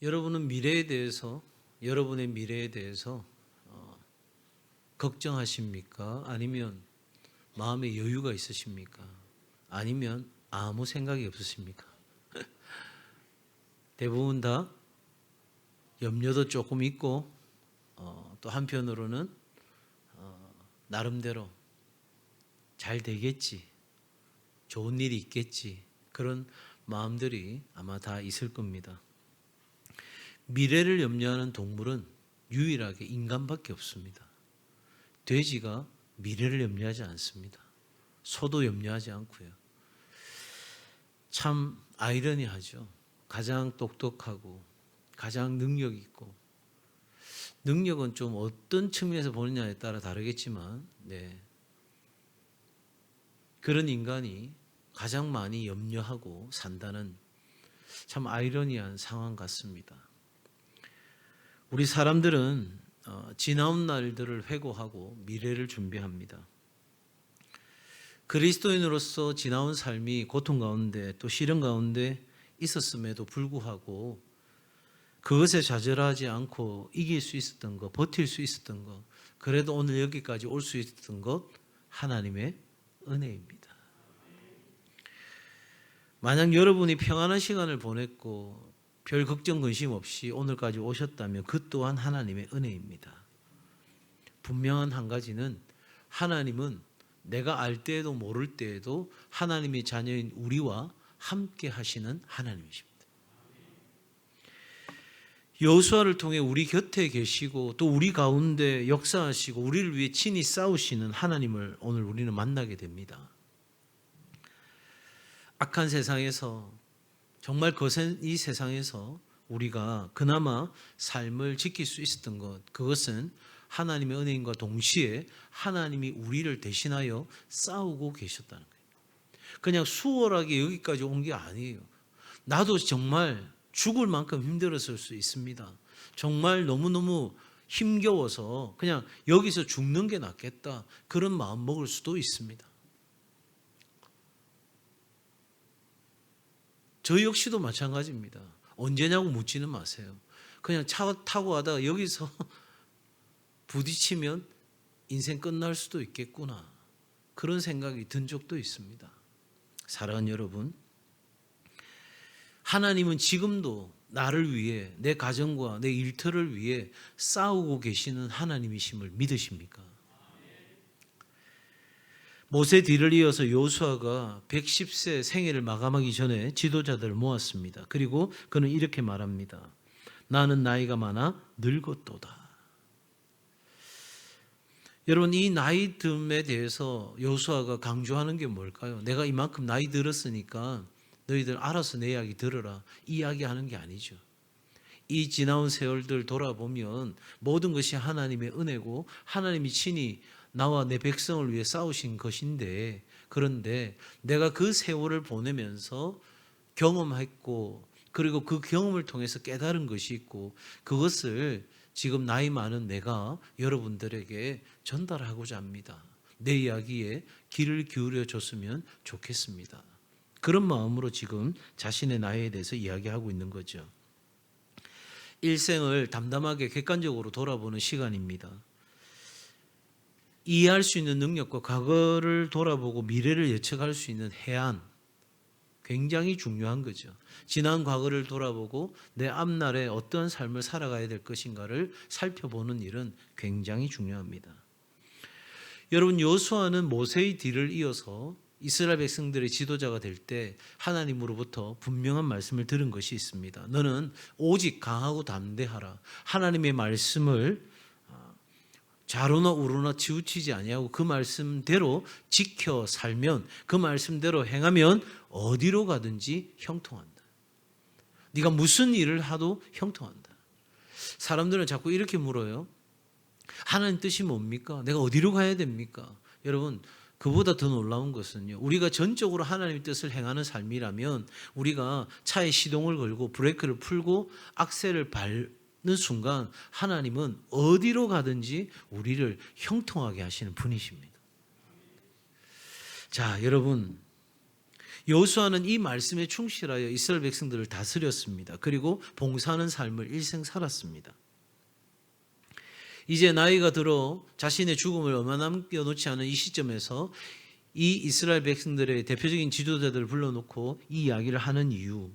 여러분은 여러분의 미래에 대해서 걱정하십니까? 아니면 마음에 여유가 있으십니까? 아니면 아무 생각이 없으십니까? 대부분 다 염려도 조금 있고 또 한편으로는 나름대로 잘 되겠지, 좋은 일이 있겠지, 그런 마음들이 아마 다 있을 겁니다. 미래를 염려하는 동물은 유일하게 인간밖에 없습니다. 돼지가 미래를 염려하지 않습니다. 소도 염려하지 않고요. 참 아이러니하죠. 가장 똑똑하고 가장 능력 있고, 능력은 좀 어떤 측면에서 보느냐에 따라 다르겠지만 그런 인간이 가장 많이 염려하고 산다는 참 아이러니한 상황 같습니다. 우리 사람들은 지나온 날들을 회고하고 미래를 준비합니다. 그리스도인으로서 지나온 삶이 고통 가운데 또 시련 가운데 있었음에도 불구하고 그것에 좌절하지 않고 이길 수 있었던 것, 버틸 수 있었던 것, 그래도 오늘 여기까지 올 수 있었던 것, 하나님의 은혜입니다. 만약 여러분이 평안한 시간을 보냈고 별 걱정 근심 없이 오늘까지 오셨다면 그 또한 하나님의 은혜입니다. 분명한 한 가지는 하나님은 내가 알 때에도 모를 때에도 하나님의 자녀인 우리와 함께 하시는 하나님이십니다. 여호수아를 통해 우리 곁에 계시고 또 우리 가운데 역사하시고 우리를 위해 친히 싸우시는 하나님을 오늘 우리는 만나게 됩니다. 악한 세상에서, 정말 거센 이 세상에서 우리가 그나마 삶을 지킬 수 있었던 것, 그것은 하나님의 은혜인과 동시에 하나님이 우리를 대신하여 싸우고 계셨다는 거예요. 그냥 수월하게 여기까지 온 게 아니에요. 나도 정말 죽을 만큼 힘들었을 수 있습니다. 정말 너무너무 힘겨워서 그냥 여기서 죽는 게 낫겠다, 그런 마음 먹을 수도 있습니다. 저 역시도 마찬가지입니다. 언제냐고 묻지는 마세요. 그냥 차 타고 가다가 여기서 부딪히면 인생 끝날 수도 있겠구나, 그런 생각이 든 적도 있습니다. 사랑하는 여러분, 하나님은 지금도 나를 위해, 내 가정과 내 일터를 위해 싸우고 계시는 하나님이심을 믿으십니까? 모세 뒤를 이어서 여호수아가 110세 생애를 마감하기 전에 지도자들을 모았습니다. 그리고 그는 이렇게 말합니다. 나는 나이가 많아 늙었도다. 여러분, 이 나이 듦에 대해서 여호수아가 강조하는 게 뭘까요? 내가 이만큼 나이 들었으니까 너희들 알아서 내 이야기 들어라, 이 이야기하는 게 아니죠. 이 지나온 세월들 돌아보면 모든 것이 하나님의 은혜고 하나님이 친히 나와 내 백성을 위해 싸우신 것인데, 그런데 내가 그 세월을 보내면서 경험했고, 그리고 그 경험을 통해서 깨달은 것이 있고, 그것을 지금 나이 많은 내가 여러분들에게 전달하고자 합니다. 내 이야기에 귀를 기울여 줬으면 좋겠습니다. 그런 마음으로 지금 자신의 나이에 대해서 이야기하고 있는 거죠. 일생을 담담하게 객관적으로 돌아보는 시간입니다. 이해할 수 있는 능력과 과거를 돌아보고 미래를 예측할 수 있는 해안, 굉장히 중요한 거죠. 지난 과거를 돌아보고 내 앞날에 어떤 삶을 살아가야 될 것인가를 살펴보는 일은 굉장히 중요합니다. 여러분, 여호수아는 모세의 뒤를 이어서 이스라엘 백성들의 지도자가 될 때 하나님으로부터 분명한 말씀을 들은 것이 있습니다. 너는 오직 강하고 담대하라. 하나님의 말씀을 좌로나 우로나 치우치지 아니하고 그 말씀대로 지켜 살면, 그 말씀대로 행하면 어디로 가든지 형통한다. 네가 무슨 일을 하도 형통한다. 사람들은 자꾸 이렇게 물어요. 하나님 뜻이 뭡니까? 내가 어디로 가야 됩니까? 여러분, 그보다 더 놀라운 것은요, 우리가 전적으로 하나님의 뜻을 행하는 삶이라면 우리가 차에 시동을 걸고 브레이크를 풀고 악셀을 밟는 순간 하나님은 어디로 가든지 우리를 형통하게 하시는 분이십니다. 자, 여러분, 여호수아는 이 말씀에 충실하여 이스라엘 백성들을 다스렸습니다. 그리고 봉사하는 삶을 일생 살았습니다. 이제 나이가 들어 자신의 죽음을 얼마 남겨놓지 않은 이 시점에서 이 이스라엘 백성들의 대표적인 지도자들을 불러놓고 이 이야기를 하는 이유,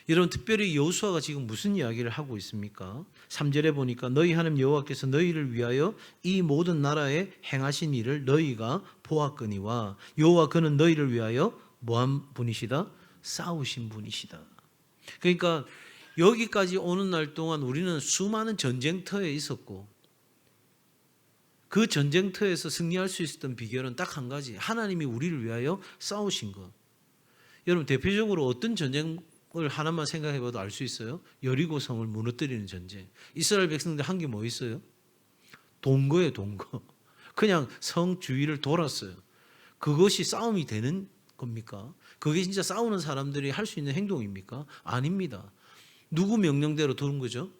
여러분 특별히 여호수아가 지금 무슨 이야기를 하고 있습니까? 3절에 보니까 너희 하나님 여호와께서 너희를 위하여 이 모든 나라에 행하신 일을 너희가 보았거니와 여호와 그는 너희를 위하여 뭐한 분이시다? 싸우신 분이시다. 그러니까 여기까지 오는 날 동안 우리는 수많은 전쟁터에 있었고 그 전쟁터에서 승리할 수 있었던 비결은 딱 한 가지, 하나님이 우리를 위하여 싸우신 것. 여러분 대표적으로 어떤 전쟁을 하나만 생각해 봐도 알 수 있어요. 여리고성을 무너뜨리는 전쟁. 이스라엘 백성들 한 게 뭐 있어요? 동거예요, 동거. 그냥 성 주위를 돌았어요. 그것이 싸움이 되는 겁니까? 그게 진짜 싸우는 사람들이 할 수 있는 행동입니까? 아닙니다. 누구 명령대로 도는 거죠?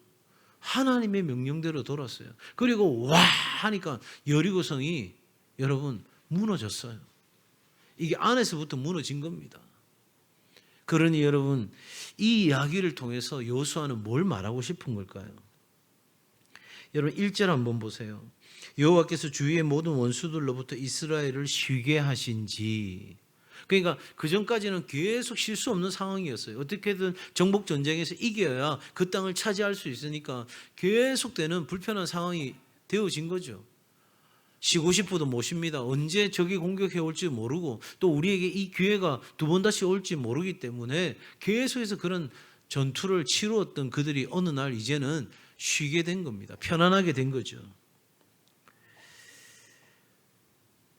하나님의 명령대로 돌았어요. 그리고 와 하니까 여리고성이 여러분 무너졌어요. 이게 안에서부터 무너진 겁니다. 그러니 여러분 이 이야기를 통해서 여호수아는 뭘 말하고 싶은 걸까요? 여러분 1절 한번 보세요. 여호와께서 주위의 모든 원수들로부터 이스라엘을 쉬게 하신지. 그러니까 그전까지는 계속 쉴 수 없는 상황이었어요. 어떻게든 정복 전쟁에서 이겨야 그 땅을 차지할 수 있으니까 계속되는 불편한 상황이 되어진 거죠. 쉬고 싶어도 못 쉽니다. 언제 적이 공격해 올지 모르고 또 우리에게 이 기회가 두 번 다시 올지 모르기 때문에 계속해서 그런 전투를 치루었던 그들이 어느 날 이제는 쉬게 된 겁니다. 편안하게 된 거죠.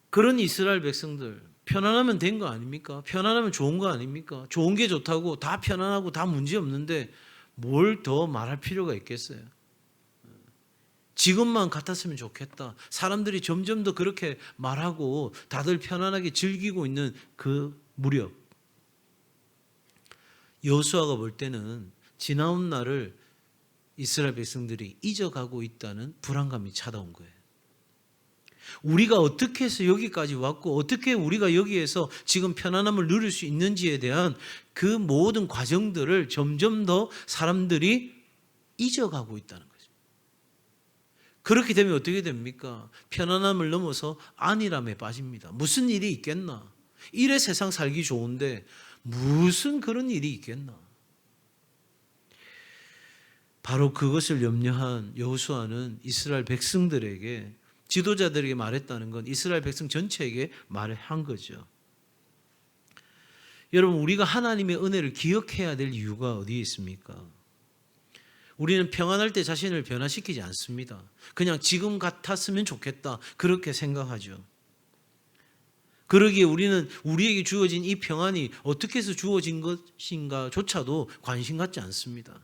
그런 이스라엘 백성들 편안하면 된 거 아닙니까? 편안하면 좋은 거 아닙니까? 좋은 게 좋다고 다 편안하고 다 문제 없는데 뭘 더 말할 필요가 있겠어요? 지금만 같았으면 좋겠다. 사람들이 점점 더 그렇게 말하고 다들 편안하게 즐기고 있는 그 무렵 여호수아가 볼 때는 지나온 날을 이스라엘 백성들이 잊어가고 있다는 불안감이 찾아온 거예요. 우리가 어떻게 해서 여기까지 왔고 어떻게 우리가 여기에서 지금 편안함을 누릴 수 있는지에 대한 그 모든 과정들을 점점 더 사람들이 잊어가고 있다는 거죠. 그렇게 되면 어떻게 됩니까? 편안함을 넘어서 안일함에 빠집니다. 무슨 일이 있겠나? 이래 세상 살기 좋은데 무슨 그런 일이 있겠나? 바로 그것을 염려한 여호수아는 이스라엘 백성들에게 지도자들에게 말했다는 건 이스라엘 백성 전체에게 말을 한 거죠. 여러분 우리가 하나님의 은혜를 기억해야 될 이유가 어디에 있습니까? 우리는 평안할 때 자신을 변화시키지 않습니다. 그냥 지금 같았으면 좋겠다 그렇게 생각하죠. 그러기에 우리는 우리에게 주어진 이 평안이 어떻게 해서 주어진 것인가 조차도 관심 갖지 않습니다.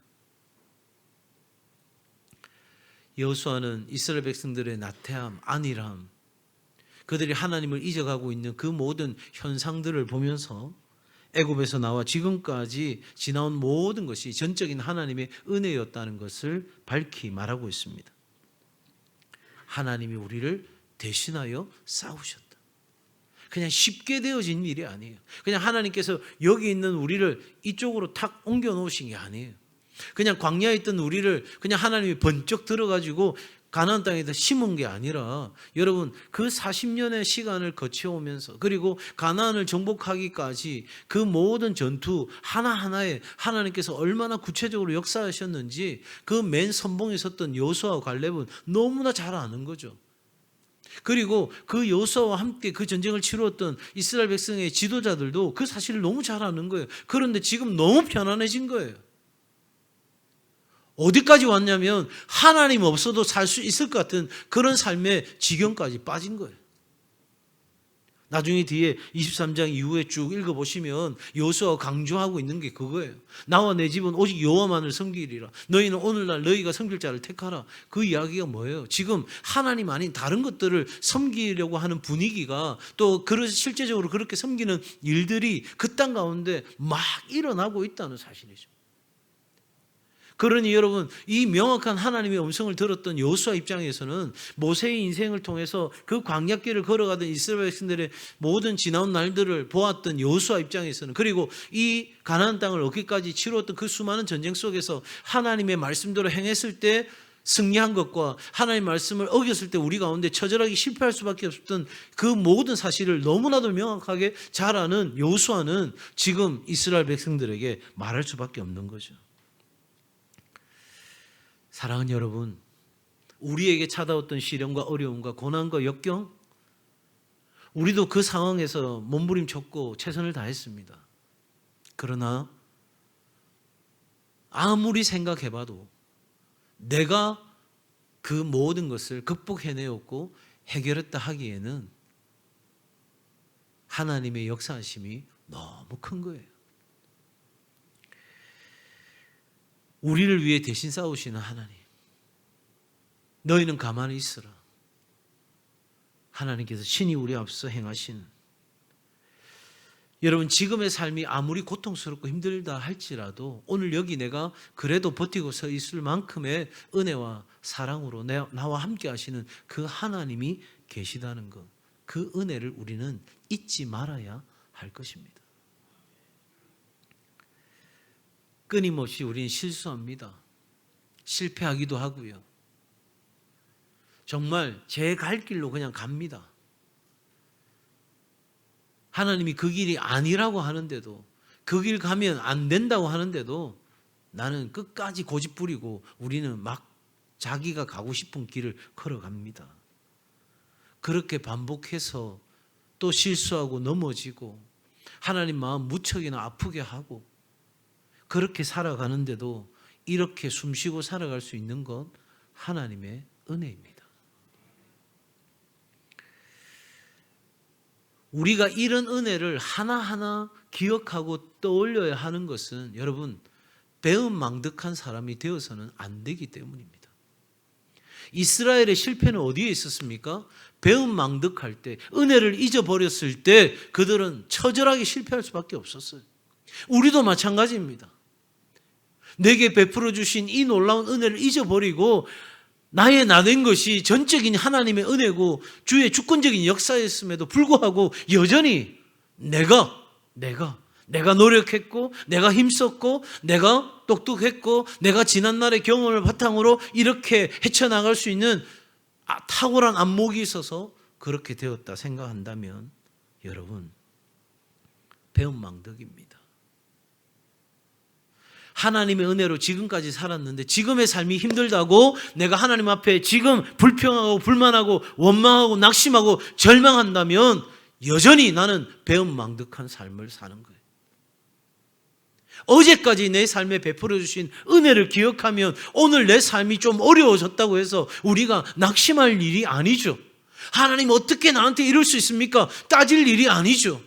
여호수아는 이스라엘 백성들의 나태함, 안일함, 그들이 하나님을 잊어가고 있는 그 모든 현상들을 보면서 애굽에서 나와 지금까지 지나온 모든 것이 전적인 하나님의 은혜였다는 것을 밝히 말하고 있습니다. 하나님이 우리를 대신하여 싸우셨다. 그냥 쉽게 되어진 일이 아니에요. 그냥 하나님께서 여기 있는 우리를 이쪽으로 탁 옮겨 놓으신 게 아니에요. 그냥 광야에 있던 우리를 그냥 하나님이 번쩍 들어가지고 가나안 땅에다 심은 게 아니라 여러분 그 40년의 시간을 거쳐오면서 그리고 가나안을 정복하기까지 그 모든 전투 하나하나에 하나님께서 얼마나 구체적으로 역사하셨는지 그 맨 선봉에 섰던 여호수아와 갈렙은 너무나 잘 아는 거죠. 그리고 그 여호수아와 함께 그 전쟁을 치루었던 이스라엘 백성의 지도자들도 그 사실을 너무 잘 아는 거예요. 그런데 지금 너무 편안해진 거예요. 어디까지 왔냐면 하나님 없어도 살 수 있을 것 같은 그런 삶의 지경까지 빠진 거예요. 나중에 뒤에 23장 이후에 쭉 읽어보시면 여호수아가 강조하고 있는 게 그거예요. 나와 내 집은 오직 여호와만을 섬기리라. 너희는 오늘날 너희가 섬길 자를 택하라. 그 이야기가 뭐예요? 지금 하나님 아닌 다른 것들을 섬기려고 하는 분위기가 또 실제적으로 그렇게 섬기는 일들이 그 땅 가운데 막 일어나고 있다는 사실이죠. 그러니 여러분, 이 명확한 하나님의 음성을 들었던 여호수아 입장에서는 모세의 인생을 통해서 그 광야길을 걸어가던 이스라엘 백성들의 모든 지나온 날들을 보았던 여호수아 입장에서는, 그리고 이 가나안 땅을 얻기까지 치루었던 그 수많은 전쟁 속에서 하나님의 말씀대로 행했을 때 승리한 것과 하나님의 말씀을 어겼을 때 우리 가운데 처절하게 실패할 수밖에 없었던 그 모든 사실을 너무나도 명확하게 잘 아는 여호수아는 지금 이스라엘 백성들에게 말할 수밖에 없는 거죠. 사랑하는 여러분, 우리에게 찾아왔던 시련과 어려움과 고난과 역경, 우리도 그 상황에서 몸부림쳤고 최선을 다했습니다. 그러나 아무리 생각해봐도 내가 그 모든 것을 극복해내었고 해결했다 하기에는 하나님의 역사하심이 너무 큰 거예요. 우리를 위해 대신 싸우시는 하나님, 너희는 가만히 있으라. 하나님께서 친히 우리 앞서 행하신, 여러분, 지금의 삶이 아무리 고통스럽고 힘들다 할지라도 오늘 여기 내가 그래도 버티고 서 있을 만큼의 은혜와 사랑으로 나와 함께 하시는 그 하나님이 계시다는 것, 그 은혜를 우리는 잊지 말아야 할 것입니다. 끊임없이 우리는 실수합니다. 실패하기도 하고요. 정말 제 갈 길로 그냥 갑니다. 하나님이 그 길이 아니라고 하는데도, 그 길 가면 안 된다고 하는데도 나는 끝까지 고집 부리고 우리는 막 자기가 가고 싶은 길을 걸어갑니다. 그렇게 반복해서 또 실수하고 넘어지고 하나님 마음 무척이나 아프게 하고 그렇게 살아가는데도 이렇게 숨쉬고 살아갈 수 있는 것 하나님의 은혜입니다. 우리가 이런 은혜를 하나하나 기억하고 떠올려야 하는 것은 여러분, 배은망덕한 사람이 되어서는 안 되기 때문입니다. 이스라엘의 실패는 어디에 있었습니까? 배은망덕할 때, 은혜를 잊어버렸을 때 그들은 처절하게 실패할 수밖에 없었어요. 우리도 마찬가지입니다. 내게 베풀어 주신 이 놀라운 은혜를 잊어버리고 나의 나된 것이 전적인 하나님의 은혜고 주의 주권적인 역사였음에도 불구하고 여전히 내가 노력했고 내가 힘썼고 내가 똑똑했고 내가 지난날의 경험을 바탕으로 이렇게 헤쳐나갈 수 있는 탁월한 안목이 있어서 그렇게 되었다 생각한다면 여러분, 배은망덕입니다. 하나님의 은혜로 지금까지 살았는데 지금의 삶이 힘들다고 내가 하나님 앞에 지금 불평하고 불만하고 원망하고 낙심하고 절망한다면 여전히 나는 배은망덕한 삶을 사는 거예요. 어제까지 내 삶에 베풀어 주신 은혜를 기억하면 오늘 내 삶이 좀 어려워졌다고 해서 우리가 낙심할 일이 아니죠. 하나님 어떻게 나한테 이럴 수 있습니까? 따질 일이 아니죠.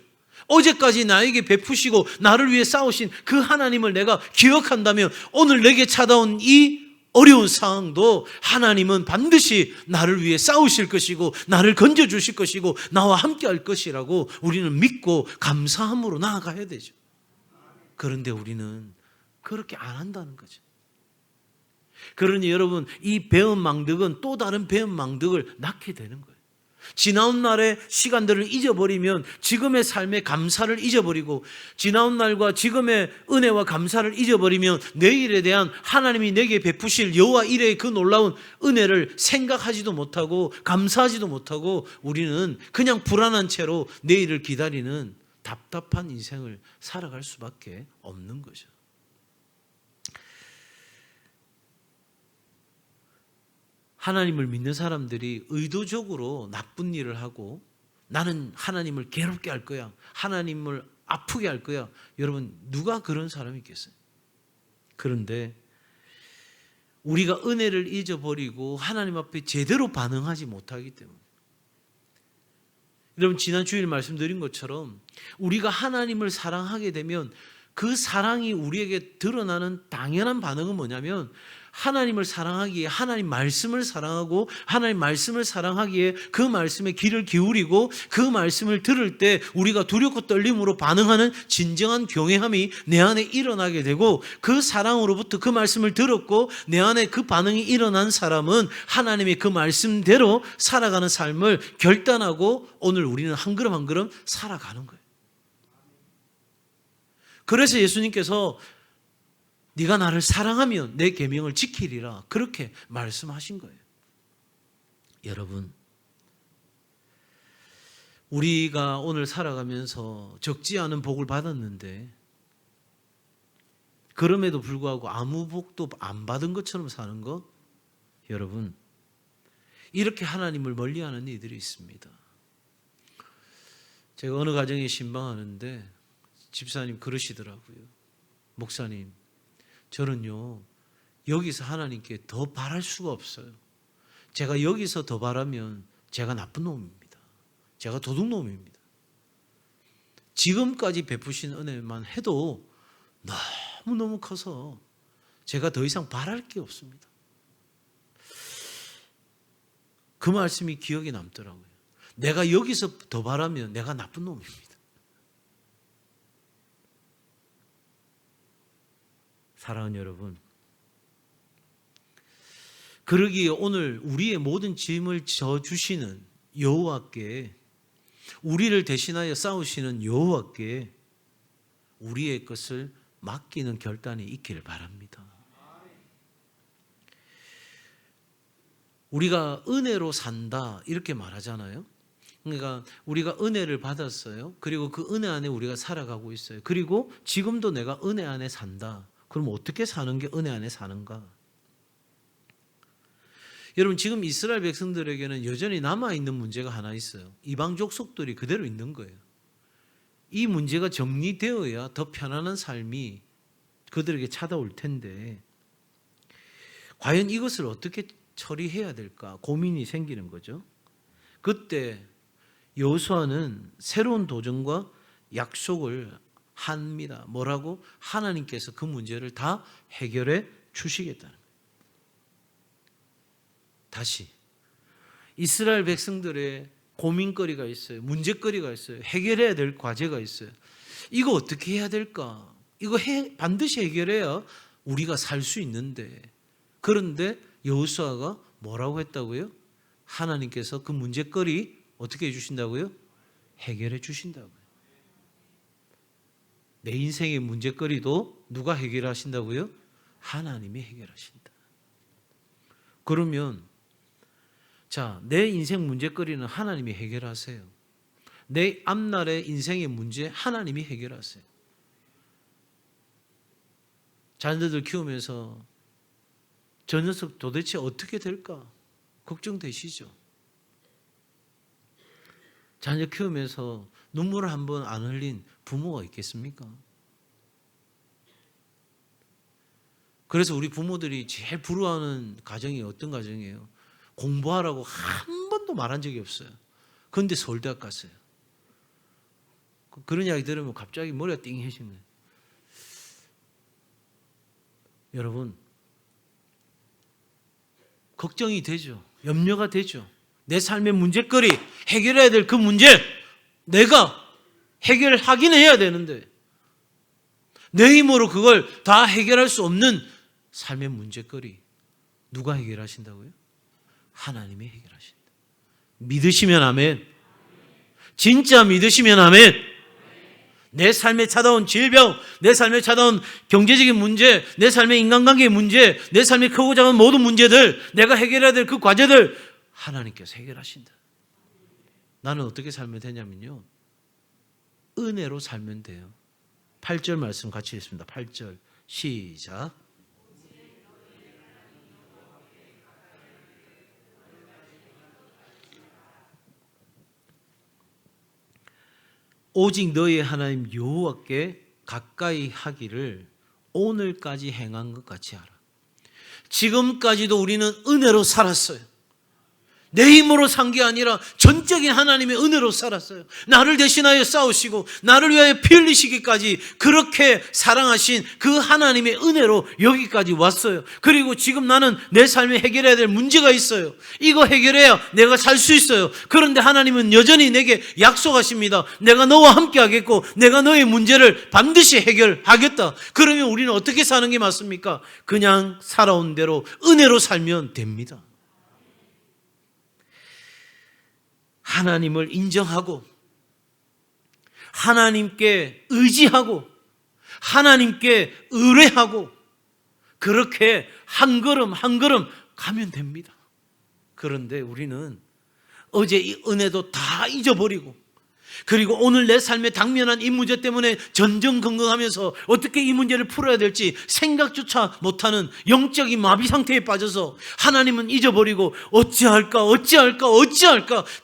어제까지 나에게 베푸시고 나를 위해 싸우신 그 하나님을 내가 기억한다면 오늘 내게 찾아온 이 어려운 상황도 하나님은 반드시 나를 위해 싸우실 것이고 나를 건져주실 것이고 나와 함께 할 것이라고 우리는 믿고 감사함으로 나아가야 되죠. 그런데 우리는 그렇게 안 한다는 거죠. 그러니 여러분, 이 배은망덕은 또 다른 배은망덕을 낳게 되는 거예요. 지나온 날의 시간들을 잊어버리면 지금의 삶의 감사를 잊어버리고, 지나온 날과 지금의 은혜와 감사를 잊어버리면 내일에 대한 하나님이 내게 베푸실 여호와 이레의 그 놀라운 은혜를 생각하지도 못하고 감사하지도 못하고 우리는 그냥 불안한 채로 내일을 기다리는 답답한 인생을 살아갈 수밖에 없는 거죠. 하나님을 믿는 사람들이 의도적으로 나쁜 일을 하고 나는 하나님을 괴롭게 할 거야, 하나님을 아프게 할 거야. 여러분, 누가 그런 사람이 있겠어요? 그런데 우리가 은혜를 잊어버리고 하나님 앞에 제대로 반응하지 못하기 때문에, 여러분, 지난 주일 말씀드린 것처럼 우리가 하나님을 사랑하게 되면 그 사랑이 우리에게 드러나는 당연한 반응은 뭐냐면 하나님을 사랑하기에 하나님 말씀을 사랑하고 하나님 말씀을 사랑하기에 그 말씀에 귀를 기울이고 그 말씀을 들을 때 우리가 두렵고 떨림으로 반응하는 진정한 경외함이 내 안에 일어나게 되고 그 사랑으로부터 그 말씀을 들었고 내 안에 그 반응이 일어난 사람은 하나님의 그 말씀대로 살아가는 삶을 결단하고 오늘 우리는 한 걸음 한 걸음 살아가는 거예요. 그래서 예수님께서 네가 나를 사랑하면 내 계명을 지키리라 그렇게 말씀하신 거예요. 여러분, 우리가 오늘 살아가면서 적지 않은 복을 받았는데 그럼에도 불구하고 아무 복도 안 받은 것처럼 사는 것, 여러분, 이렇게 하나님을 멀리하는 이들이 있습니다. 제가 어느 가정에 신방하는데 집사님 그러시더라고요. 목사님, 저는요 여기서 하나님께 더 바랄 수가 없어요. 제가 여기서 더 바라면 제가 나쁜 놈입니다. 제가 도둑놈입니다. 지금까지 베푸신 은혜만 해도 너무너무 커서 제가 더 이상 바랄 게 없습니다. 그 말씀이 기억에 남더라고요. 내가 여기서 더 바라면 내가 나쁜 놈입니다. 사랑하는 여러분, 그러기에 오늘 우리의 모든 짐을 져주시는 여호와께, 우리를 대신하여 싸우시는 여호와께 우리의 것을 맡기는 결단이 있기를 바랍니다. 우리가 은혜로 산다 이렇게 말하잖아요. 그러니까 우리가 은혜를 받았어요. 그리고 그 은혜 안에 우리가 살아가고 있어요. 그리고 지금도 내가 은혜 안에 산다. 그럼 어떻게 사는 게 은혜 안에 사는가? 여러분, 지금 이스라엘 백성들에게는 여전히 남아있는 문제가 하나 있어요. 이방 족속들이 그대로 있는 거예요. 이 문제가 정리되어야 더 편안한 삶이 그들에게 찾아올 텐데 과연 이것을 어떻게 처리해야 될까 고민이 생기는 거죠. 그때 여호수아는 새로운 도전과 약속을 합니다. 뭐라고? 하나님께서 그 문제를 다 해결해 주시겠다는 거예요. 다시 이스라엘 백성들의 고민거리가 있어요. 문제거리가 있어요. 해결해야 될 과제가 있어요. 이거 어떻게 해야 될까? 이거 반드시 해결해야 우리가 살 수 있는데, 그런데 여호수아가 뭐라고 했다고요? 하나님께서 그 문제거리 어떻게 해주신다고요? 해결해 주신다고요. 내 인생의 문제거리도 누가 해결하신다고요? 하나님이 해결하신다. 그러면 자, 내 인생 문제거리는 하나님이 해결하세요. 내 앞날의 인생의 문제 하나님이 해결하세요. 자녀들 키우면서 저 녀석 도대체 어떻게 될까 걱정되시죠? 자녀 키우면서 눈물을 한 번 안 흘린 부모가 있겠습니까? 그래서 우리 부모들이 제일 부러워하는 가정이 어떤 가정이에요? 공부하라고 한 번도 말한 적이 없어요. 그런데 서울대학 갔어요. 그런 이야기 들으면 갑자기 머리가 띵해지는 거예요. 여러분, 걱정이 되죠. 염려가 되죠. 내 삶의 문제거리, 해결해야 될 그 문제 내가 해결하긴 해야 되는데 내 힘으로 그걸 다 해결할 수 없는 삶의 문제거리 누가 해결하신다고요? 하나님이 해결하신다. 믿으시면 아멘. 진짜 믿으시면 아멘. 내 삶에 찾아온 질병, 내 삶에 찾아온 경제적인 문제, 내 삶의 인간관계의 문제, 내 삶에 크고 작은 모든 문제들, 내가 해결해야 될 그 과제들 하나님께서 해결하신다. 나는 어떻게 살면 되냐면요, 은혜로 살면 돼요. 8절 말씀 같이 읽습니다. 8절 시작. 오직 너의 하나님 여호와께 가까이 하기를 오늘까지 행한 것 같이 하라. 지금까지도 우리는 은혜로 살았어요. 내 힘으로 산 게 아니라 전적인 하나님의 은혜로 살았어요. 나를 대신하여 싸우시고 나를 위하여 피 흘리시기까지 그렇게 사랑하신 그 하나님의 은혜로 여기까지 왔어요. 그리고 지금 나는 내 삶에 해결해야 될 문제가 있어요. 이거 해결해야 내가 살 수 있어요. 그런데 하나님은 여전히 내게 약속하십니다. 내가 너와 함께 하겠고 내가 너의 문제를 반드시 해결하겠다. 그러면 우리는 어떻게 사는 게 맞습니까? 그냥 살아온 대로 은혜로 살면 됩니다. 하나님을 인정하고 하나님께 의지하고 하나님께 의뢰하고 그렇게 한 걸음 한 걸음 가면 됩니다. 그런데 우리는 어제 이 은혜도 다 잊어버리고 그리고 오늘 내 삶에 당면한 이 문제 때문에 전전긍긍하면서 어떻게 이 문제를 풀어야 될지 생각조차 못하는 영적인 마비 상태에 빠져서 하나님은 잊어버리고 어찌할까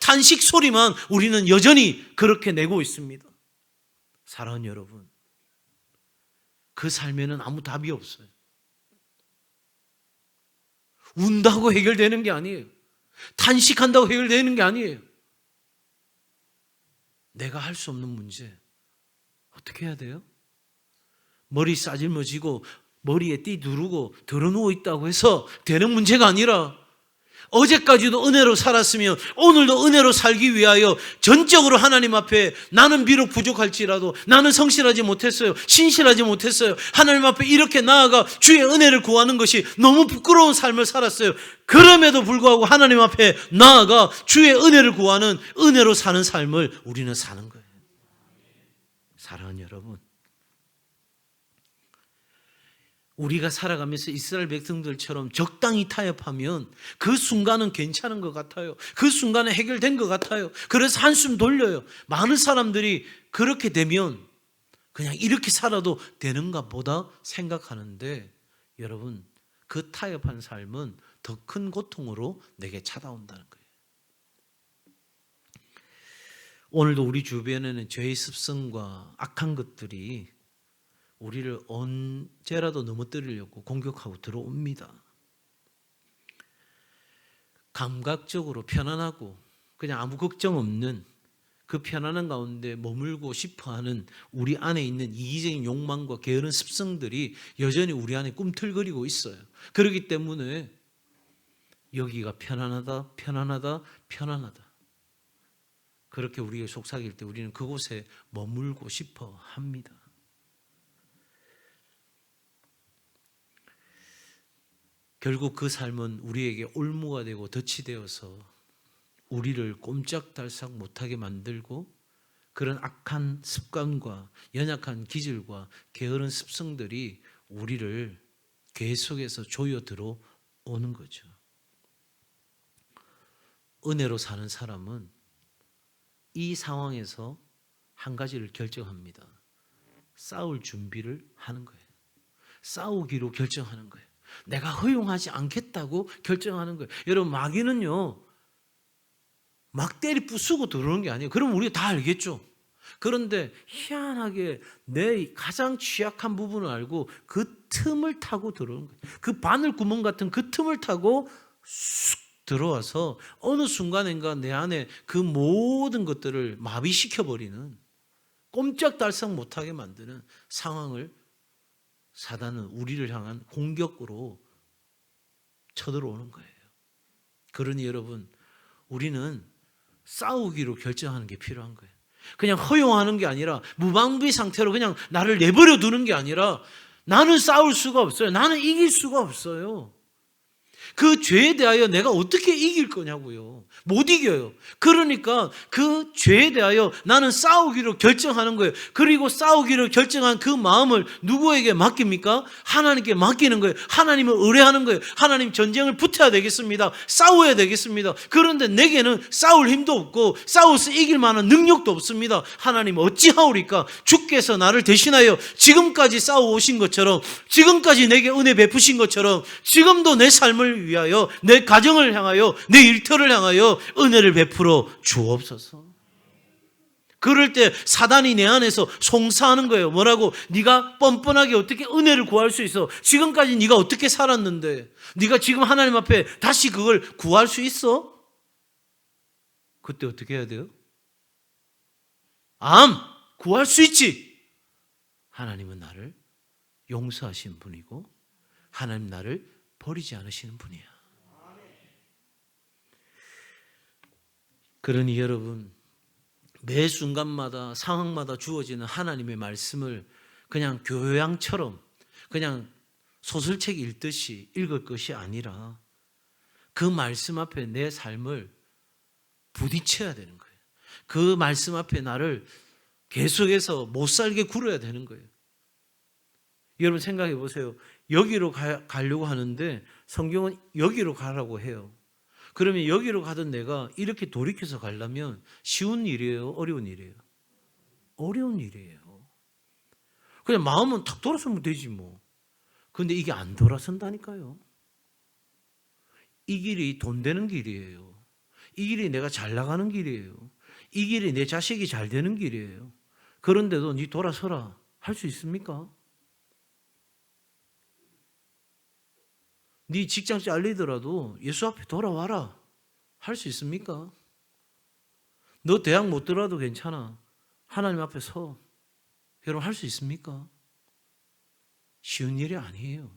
탄식 소리만 우리는 여전히 그렇게 내고 있습니다. 사랑하는 여러분, 그 삶에는 아무 답이 없어요. 운다고 해결되는 게 아니에요. 탄식한다고 해결되는 게 아니에요. 내가 할 수 없는 문제 어떻게 해야 돼요? 머리 싸질머지고 머리에 띠 두르고 드러누워 있다고 해서 되는 문제가 아니라 어제까지도 은혜로 살았으면 오늘도 은혜로 살기 위하여 전적으로 하나님 앞에 나는 비록 부족할지라도 나는 성실하지 못했어요. 신실하지 못했어요. 하나님 앞에 이렇게 나아가 주의 은혜를 구하는 것이 너무 부끄러운 삶을 살았어요. 그럼에도 불구하고 하나님 앞에 나아가 주의 은혜를 구하는 은혜로 사는 삶을 우리는 사는 거예요. 사랑하는 여러분, 우리가 살아가면서 이스라엘 백성들처럼 적당히 타협하면 그 순간은 괜찮은 것 같아요. 그 순간에 해결된 것 같아요. 그래서 한숨 돌려요. 많은 사람들이 그렇게 되면 그냥 이렇게 살아도 되는가 보다 생각하는데 여러분, 그 타협한 삶은 더 큰 고통으로 내게 찾아온다는 거예요. 오늘도 우리 주변에는 죄의 습성과 악한 것들이 우리를 언제라도 넘어뜨리려고 공격하고 들어옵니다. 감각적으로 편안하고 그냥 아무 걱정 없는 그 편안한 가운데 머물고 싶어하는 우리 안에 있는 이기적인 욕망과 게으른 습성들이 여전히 우리 안에 꿈틀거리고 있어요. 그렇기 때문에 여기가 편안하다 그렇게 우리가 속삭일 때 우리는 그곳에 머물고 싶어 합니다. 결국 그 삶은 우리에게 올무가 되고 덫이 되어서 우리를 꼼짝달싹 못하게 만들고 그런 악한 습관과 연약한 기질과 게으른 습성들이 우리를 계속해서 조여 들어오는 거죠. 은혜로 사는 사람은 이 상황에서 한 가지를 결정합니다. 싸울 준비를 하는 거예요. 싸우기로 결정하는 거예요. 내가 허용하지 않겠다고 결정하는 거예요. 여러분, 마귀는요, 막 때리 부수고 들어오는 게 아니에요. 그럼 우리가 다 알겠죠. 그런데 희한하게 내 가장 취약한 부분을 알고 그 틈을 타고 들어오는 거예요. 그 바늘 구멍 같은 그 틈을 타고 쑥 들어와서 어느 순간인가 내 안에 그 모든 것들을 마비시켜버리는, 꼼짝달싹 못하게 만드는 상황을 사단은 우리를 향한 공격으로 쳐들어오는 거예요. 그러니 여러분, 우리는 싸우기로 결정하는 게 필요한 거예요. 그냥 허용하는 게 아니라 무방비 상태로 그냥 나를 내버려 두는 게 아니라 나는 싸울 수가 없어요. 나는 이길 수가 없어요. 그 죄에 대하여 내가 어떻게 이길 거냐고요. 못 이겨요. 그러니까 그 죄에 대하여 나는 싸우기로 결정하는 거예요. 그리고 싸우기로 결정한 그 마음을 누구에게 맡깁니까? 하나님께 맡기는 거예요. 하나님을 의뢰하는 거예요. 하나님, 전쟁을 붙어야 되겠습니다. 싸워야 되겠습니다. 그런데 내게는 싸울 힘도 없고 싸워서 이길 만한 능력도 없습니다. 하나님, 어찌하오리까? 주께서 나를 대신하여 지금까지 싸워오신 것처럼, 지금까지 내게 은혜 베푸신 것처럼 지금도 내 삶을 위하여, 내 가정을 향하여, 내 일터를 향하여 은혜를 베풀어 주옵소서. 그럴 때 사단이 내 안에서 송사하는 거예요. 뭐라고? 네가 뻔뻔하게 어떻게 은혜를 구할 수 있어? 지금까지 네가 어떻게 살았는데 네가 지금 하나님 앞에 다시 그걸 구할 수 있어? 그때 어떻게 해야 돼요? 구할 수 있지. 하나님은 나를 용서하시는 분이고 하나님 나를 버리지 않으시는 분이야. 그러니 여러분, 매 순간마다 상황마다 주어지는 하나님의 말씀을 그냥 교양처럼 그냥 소설책 읽듯이 읽을 것이 아니라 그 말씀 앞에 내 삶을 부딪혀야 되는 거예요. 그 말씀 앞에 나를 계속해서 못 살게 굴어야 되는 거예요. 여러분 생각해 보세요. 여기로 가려고 하는데 성경은 여기로 가라고 해요. 그러면 여기로 가던 내가 이렇게 돌이켜서 가려면 쉬운 일이에요? 어려운 일이에요? 어려운 일이에요. 그냥 마음은 탁 돌아서면 되지 뭐. 근데 이게 안 돌아선다니까요. 이 길이 돈 되는 길이에요. 이 길이 내가 잘 나가는 길이에요. 이 길이 내 자식이 잘 되는 길이에요. 그런데도 니 돌아서라 할 수 있습니까? 네 직장 잘리더라도 예수 앞에 돌아와라 할 수 있습니까? 너 대학 못 들어도 괜찮아. 하나님 앞에 서. 여러분 할 수 있습니까? 쉬운 일이 아니에요.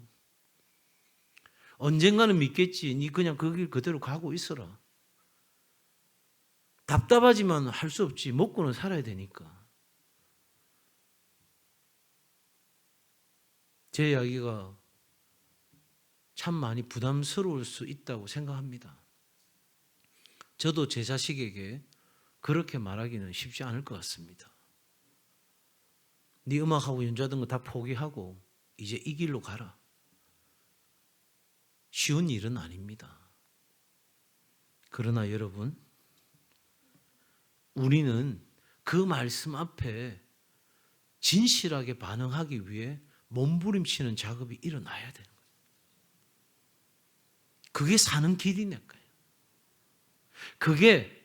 언젠가는 믿겠지. 네 그냥 그 길 그대로 가고 있어라. 답답하지만 할 수 없지. 먹고는 살아야 되니까. 제 이야기가 참 많이 부담스러울 수 있다고 생각합니다. 저도 제 자식에게 그렇게 말하기는 쉽지 않을 것 같습니다. 네 음악하고 연주하던 거 다 포기하고 이제 이 길로 가라. 쉬운 일은 아닙니다. 그러나 여러분, 우리는 그 말씀 앞에 진실하게 반응하기 위해 몸부림치는 작업이 일어나야 되는 거예요. 그게 사는 길이니까요. 그게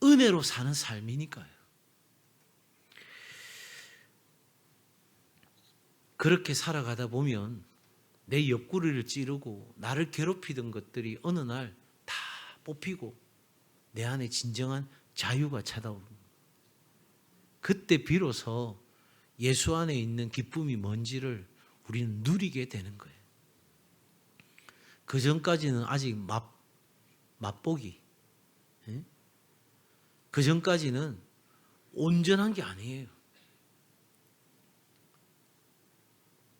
은혜로 사는 삶이니까요. 그렇게 살아가다 보면 내 옆구리를 찌르고 나를 괴롭히던 것들이 어느 날 다 뽑히고 내 안에 진정한 자유가 찾아오는 거예요. 그때 비로소 예수 안에 있는 기쁨이 뭔지를 우리는 누리게 되는 거예요. 그 전까지는 아직 맛보기. 그 전까지는 온전한 게 아니에요.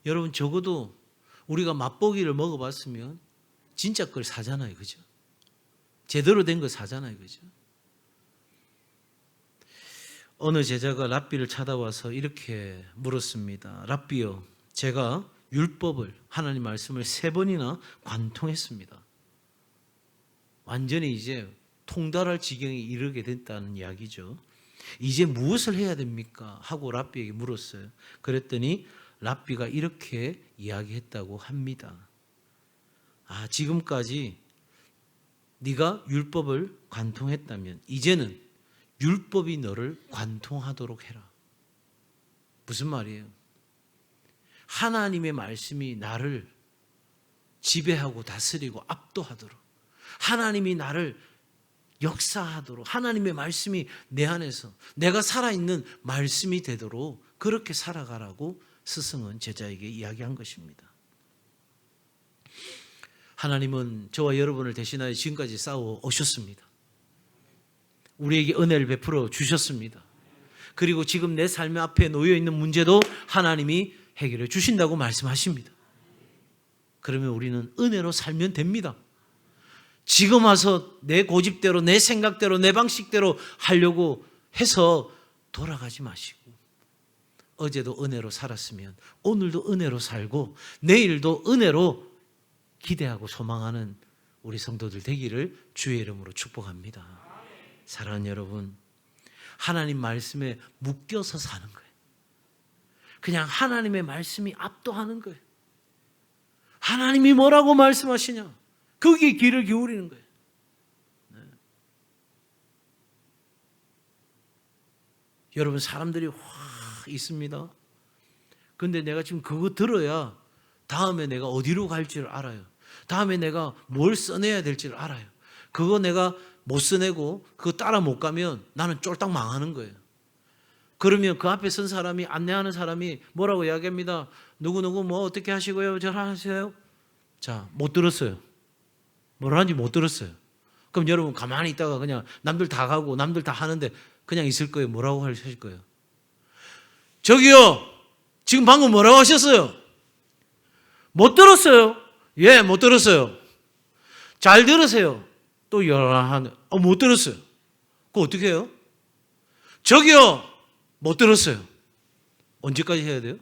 여러분 적어도 우리가 맛보기를 먹어봤으면 진짜 걸 사잖아요. 그죠? 제대로 된 거 사잖아요. 그죠? 어느 제자가 랍비를 찾아와서 이렇게 물었습니다. 랍비요, 제가 율법을, 하나님 말씀을 3번이나 관통했습니다. 완전히 이제 통달할 지경에 이르게 됐다는 이야기죠. 이제 무엇을 해야 됩니까? 하고 랍비에게 물었어요. 그랬더니 랍비가 이렇게 이야기했다고 합니다. 지금까지 네가 율법을 관통했다면 이제는 율법이 너를 관통하도록 해라. 무슨 말이에요? 하나님의 말씀이 나를 지배하고 다스리고 압도하도록, 하나님이 나를 역사하도록, 하나님의 말씀이 내 안에서 내가 살아있는 말씀이 되도록 그렇게 살아가라고 스승은 제자에게 이야기한 것입니다. 하나님은 저와 여러분을 대신하여 지금까지 싸워 오셨습니다. 우리에게 은혜를 베풀어 주셨습니다. 그리고 지금 내 삶의 앞에 놓여 있는 문제도 하나님이 해결해 주신다고 말씀하십니다. 그러면 우리는 은혜로 살면 됩니다. 지금 와서 내 고집대로, 내 생각대로, 내 방식대로 하려고 해서 돌아가지 마시고, 어제도 은혜로 살았으면 오늘도 은혜로 살고 내일도 은혜로 기대하고 소망하는 우리 성도들 되기를 주의 이름으로 축복합니다. 사랑하는 여러분, 하나님 말씀에 묶여서 사는 거예요. 그냥 하나님의 말씀이 압도하는 거예요. 하나님이 뭐라고 말씀하시냐, 거기에 귀를 기울이는 거예요. 네. 여러분, 사람들이 확 있습니다. 근데 내가 지금 그거 들어야 다음에 내가 어디로 갈지를 알아요. 다음에 내가 뭘 써내야 될지를 알아요. 그거 내가 못 써내고 그거 따라 못 가면 나는 쫄딱 망하는 거예요. 그러면 그 앞에 선 사람이, 안내하는 사람이 뭐라고 이야기합니다. 누구누구 뭐 어떻게 하시고요? 잘 하세요? 자, 못 들었어요. 뭐라 하는지 못 들었어요. 그럼 여러분 가만히 있다가 그냥 남들 다 가고 남들 다 하는데 그냥 있을 거예요? 뭐라고 하실 거예요? 저기요, 지금 방금 뭐라고 하셨어요? 못 들었어요. 예, 못 들었어요. 잘 들으세요. 또 못 들었어요. 그거 어떻게 해요? 저기요, 못 들었어요. 언제까지 해야 돼요?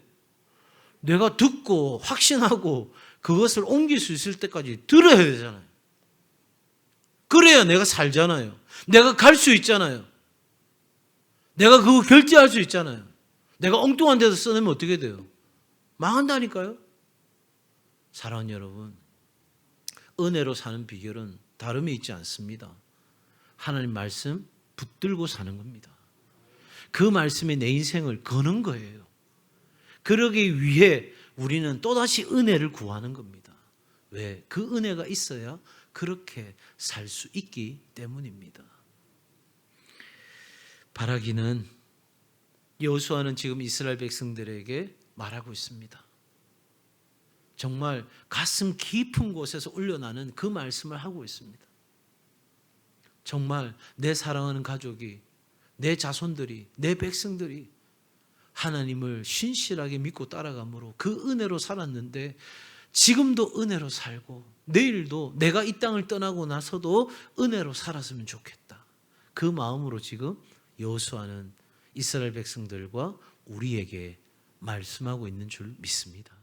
내가 듣고 확신하고 그것을 옮길 수 있을 때까지 들어야 되잖아요. 그래야 내가 살잖아요. 내가 갈 수 있잖아요. 내가 그거 결제할 수 있잖아요. 내가 엉뚱한 데서 써내면 어떻게 돼요? 망한다니까요. 사랑하는 여러분, 은혜로 사는 비결은 다름이 있지 않습니다. 하나님 말씀 붙들고 사는 겁니다. 그 말씀에 내 인생을 거는 거예요. 그러기 위해 우리는 또다시 은혜를 구하는 겁니다. 왜? 그 은혜가 있어야 그렇게 살 수 있기 때문입니다. 바라기는 여호수아는 지금 이스라엘 백성들에게 말하고 있습니다. 정말 가슴 깊은 곳에서 울려나는 그 말씀을 하고 있습니다. 정말 내 사랑하는 가족이, 내 자손들이, 내 백성들이 하나님을 신실하게 믿고 따라감으로 그 은혜로 살았는데 지금도 은혜로 살고 내일도 내가 이 땅을 떠나고 나서도 은혜로 살았으면 좋겠다. 그 마음으로 지금 여호수아는 이스라엘 백성들과 우리에게 말씀하고 있는 줄 믿습니다.